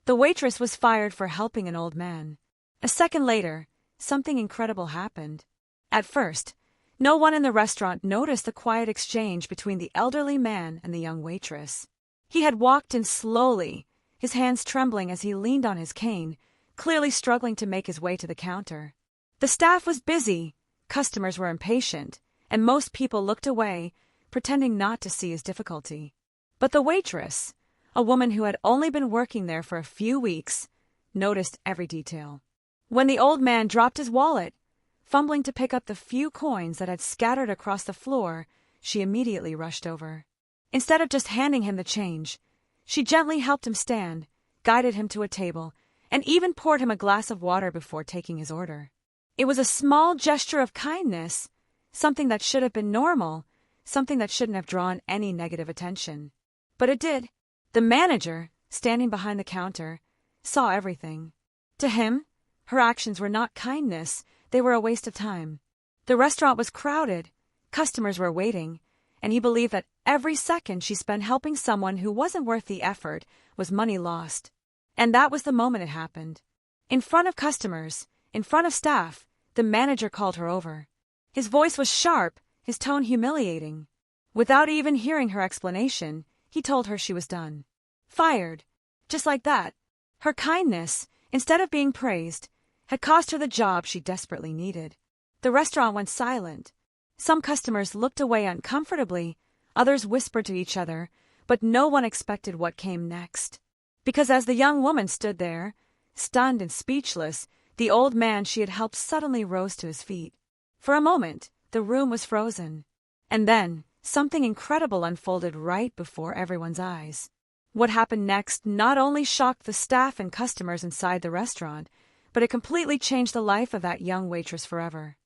The waitress was fired for helping an old man. A second later, something incredible happened. At first, no one in the restaurant noticed the quiet exchange between the elderly man and the young waitress. He had walked in slowly, his hands trembling as he leaned on his cane, clearly struggling to make his way to the counter. The staff was busy, customers were impatient, and most people looked away, pretending not to see his difficulty. But the waitress, a woman who had only been working there for a few weeks, noticed every detail. When the old man dropped his wallet, fumbling to pick up the few coins that had scattered across the floor, she immediately rushed over. Instead of just handing him the change, she gently helped him stand, guided him to a table, and even poured him a glass of water before taking his order. It was a small gesture of kindness, something that should have been normal, something that shouldn't have drawn any negative attention. But it did. The manager, standing behind the counter, saw everything. To him, her actions were not kindness, they were a waste of time. The restaurant was crowded, customers were waiting, and he believed that every second she spent helping someone who wasn't worth the effort was money lost. And that was the moment it happened. In front of customers, in front of staff, the manager called her over. His voice was sharp, his tone humiliating. Without even hearing her explanation, he told her she was done. Fired. Just like that. Her kindness, instead of being praised, had cost her the job she desperately needed. The restaurant went silent. Some customers looked away uncomfortably, others whispered to each other, but no one expected what came next. Because as the young woman stood there, stunned and speechless, the old man she had helped suddenly rose to his feet. For a moment, the room was frozen. And then, something incredible unfolded right before everyone's eyes. What happened next not only shocked the staff and customers inside the restaurant, but it completely changed the life of that young waitress forever.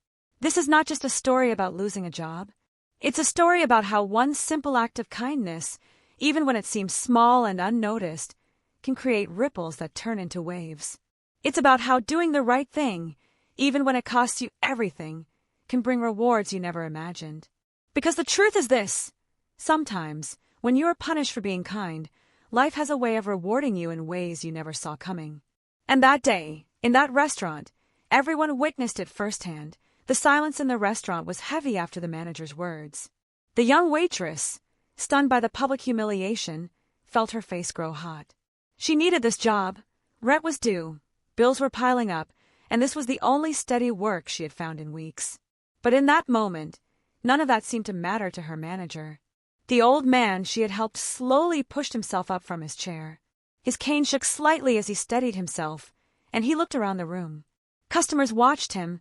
This is not just a story about losing a job. It's a story about how one simple act of kindness, even when it seems small and unnoticed, can create ripples that turn into waves. It's about how doing the right thing, even when it costs you everything, can bring rewards you never imagined. Because the truth is this: sometimes, when you are punished for being kind, life has a way of rewarding you in ways you never saw coming. And that day, in that restaurant, everyone witnessed it firsthand. The silence in the restaurant was heavy after the manager's words. The young waitress, stunned by the public humiliation, felt her face grow hot. She needed this job. Rent was due, bills were piling up, and this was the only steady work she had found in weeks. But in that moment, none of that seemed to matter to her manager. The old man she had helped slowly pushed himself up from his chair. His cane shook slightly as he steadied himself, and he looked around the room. Customers watched him,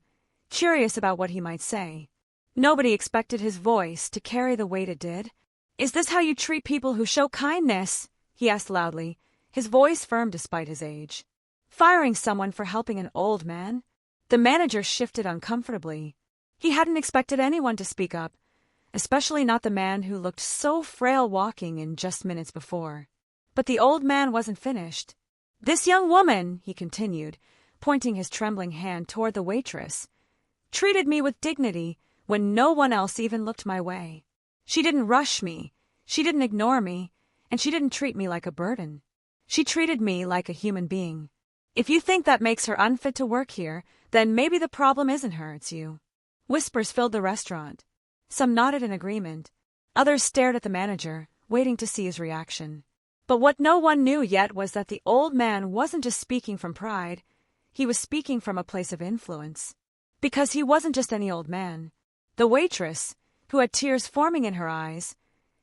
curious about what he might say. Nobody expected his voice to carry the weight it did. "Is this how you treat people who show kindness?" he asked loudly, his voice firm despite his age. Firing someone for helping an old man? The manager shifted uncomfortably. He hadn't expected anyone to speak up, especially not the man who looked so frail walking in just minutes before. But the old man wasn't finished. "This young woman," he continued, pointing his trembling hand toward the waitress, "treated me with dignity when no one else even looked my way. She didn't rush me, she didn't ignore me, and she didn't treat me like a burden. She treated me like a human being. If you think that makes her unfit to work here, then maybe the problem isn't her, it's you." Whispers filled the restaurant. Some nodded in agreement. Others stared at the manager, waiting to see his reaction. But what no one knew yet was that the old man wasn't just speaking from pride, he was speaking from a place of influence. Because he wasn't just any old man. The waitress, who had tears forming in her eyes,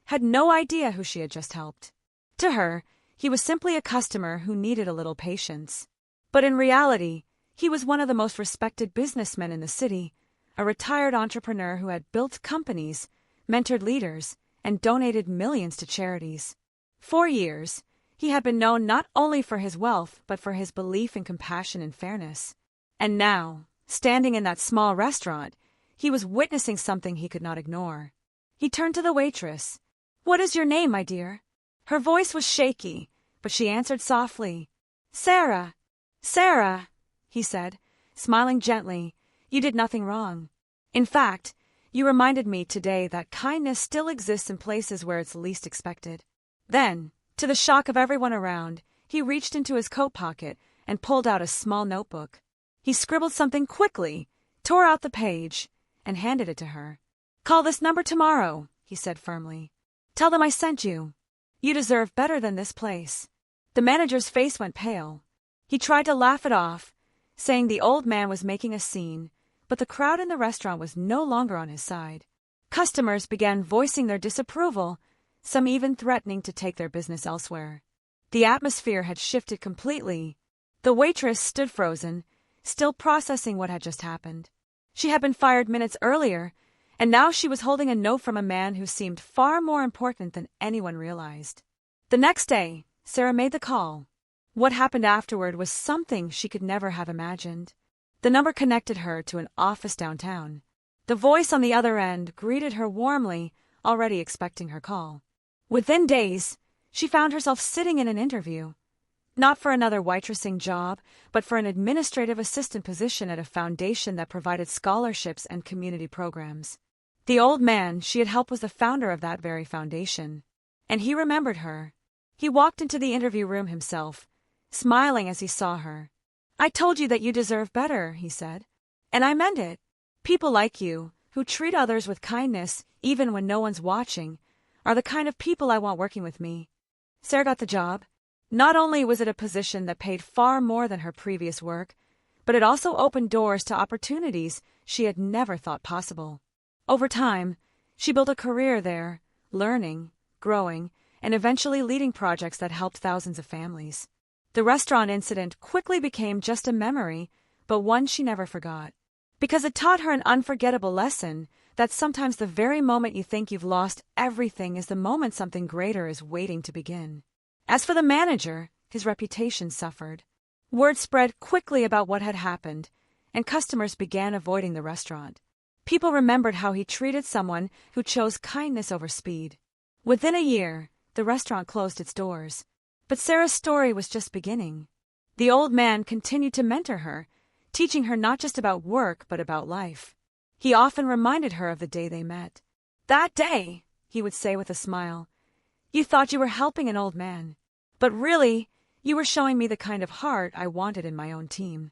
had no idea who she had just helped. To her, he was simply a customer who needed a little patience. But in reality, he was one of the most respected businessmen in the city, a retired entrepreneur who had built companies, mentored leaders, and donated millions to charities. For years, he had been known not only for his wealth but for his belief in compassion and fairness. And now, standing in that small restaurant, he was witnessing something he could not ignore. He turned to the waitress. "What is your name, my dear?" Her voice was shaky, but she answered softly. "Sarah." "Sarah," he said, smiling gently, "you did nothing wrong. In fact, you reminded me today that kindness still exists in places where it's least expected." Then, to the shock of everyone around, He reached into his coat pocket and pulled out a small notebook. He scribbled something quickly, tore out the page, and handed it to her. "Call this number tomorrow," he said firmly. "Tell them I sent you. You deserve better than this place." The manager's face went pale. He tried to laugh it off, saying the old man was making a scene, but the crowd in the restaurant was no longer on his side. Customers began voicing their disapproval, some even threatening to take their business elsewhere. The atmosphere had shifted completely. The waitress stood frozen, still processing what had just happened. She had been fired minutes earlier, and now she was holding a note from a man who seemed far more important than anyone realized. The next day, Sarah made the call. What happened afterward was something she could never have imagined. The number connected her to an office downtown. The voice on the other end greeted her warmly, already expecting her call. Within days, she found herself sitting in an interview. Not for another waitressing job, but for an administrative assistant position at a foundation that provided scholarships and community programs. The old man she had helped was the founder of that very foundation, and he remembered her. He walked into the interview room himself, smiling as he saw her. "I told you that you deserve better," he said, "and I meant it. People like you, who treat others with kindness even when no one's watching, are the kind of people I want working with me." Sarah got the job. Not only was it a position that paid far more than her previous work, but it also opened doors to opportunities she had never thought possible. Over time, she built a career there, learning, growing, and eventually leading projects that helped thousands of families. The restaurant incident quickly became just a memory, but one she never forgot. Because it taught her an unforgettable lesson that sometimes the very moment you think you've lost everything is the moment something greater is waiting to begin. As for the manager, his reputation suffered. Word spread quickly about what had happened, and customers began avoiding the restaurant. People remembered how he treated someone who chose kindness over speed. Within a year, the restaurant closed its doors. But Sarah's story was just beginning. The old man continued to mentor her, teaching her not just about work but about life. He often reminded her of the day they met. "That day," he would say with a smile, "you thought you were helping an old man. But really, you were showing me the kind of heart I wanted in my own team."